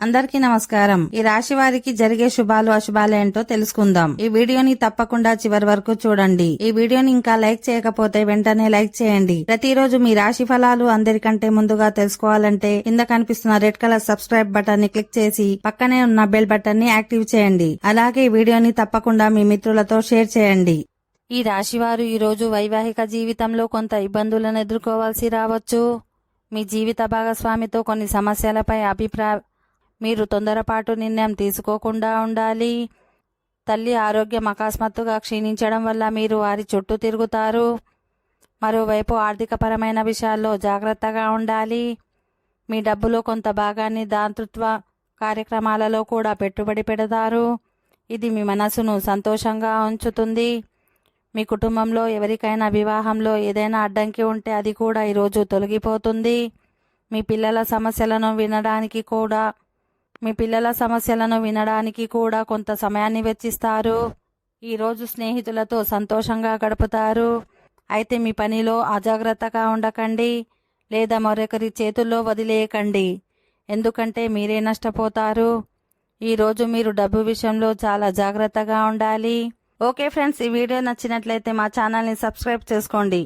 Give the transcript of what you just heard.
అందరికీ నమస్కారం. ఈ రాశి వారికి జరిగే శుభాలు అశుభాలు ఏంటో తెలుసుకుందాం. ఈ వీడియోని తప్పకుండా చివరి వరకు చూడండి. ఈ వీడియోని ఇంకా లైక్ చేయకపోతే వెంటనే లైక్ చేయండి. ప్రతిరోజు మీ రాశి ఫలాలు అందరికంటే ముందుగా తెలుసుకోవాలంటే కింద కనిపిస్తున్న రెడ్ కలర్ సబ్స్క్రైబ్ బటన్ ని క్లిక్ చేసి పక్కనే ఉన్న బెల్ బటన్ ని యాక్టివ్ చేయండి. అలాగే ఈ వీడియోని తప్పకుండా మీ మిత్రులతో షేర్ చేయండి. ఈ రాశివారు ఈ రోజు వైవాహిక జీవితంలో కొంత ఇబ్బందులను ఎదుర్కోవాల్సి రావచ్చు. మీ జీవిత భాగస్వామితో కొన్ని సమస్యలపై మీరు తొందరపాటు నిర్ణయం తీసుకోకుండా ఉండాలి. తల్లి ఆరోగ్యం అకస్మాత్తుగా క్షీణించడం వల్ల మీరు వారి చుట్టూ తిరుగుతారు. మరోవైపు ఆర్థికపరమైన విషయాల్లో జాగ్రత్తగా ఉండాలి. మీ డబ్బులో కొంత భాగాన్ని దాతృత్వ కార్యక్రమాలలో కూడా పెట్టుబడి పెడతారు. ఇది మీ మనసును సంతోషంగా ఉంచుతుంది. మీ కుటుంబంలో ఎవరికైనా వివాహంలో ఏదైనా అడ్డంకి ఉంటే అది కూడా ఈరోజు తొలగిపోతుంది. మీ పిల్లల సమస్యలను వినడానికి కూడా కొంత సమయాన్ని వెచ్చిస్తారు. ఈరోజు స్నేహితులతో సంతోషంగా గడుపుతారు. అయితే మీ పనిలో అజాగ్రత్తగా ఉండకండి లేదా మరొకరి చేతుల్లో వదిలేయకండి, ఎందుకంటే మీరే నష్టపోతారు. ఈరోజు మీరు డబ్బు విషయంలో చాలా జాగ్రత్తగా ఉండాలి. ఓకే ఫ్రెండ్స్, ఈ వీడియో నచ్చినట్లయితే మా ఛానల్ని సబ్స్క్రైబ్ చేసుకోండి.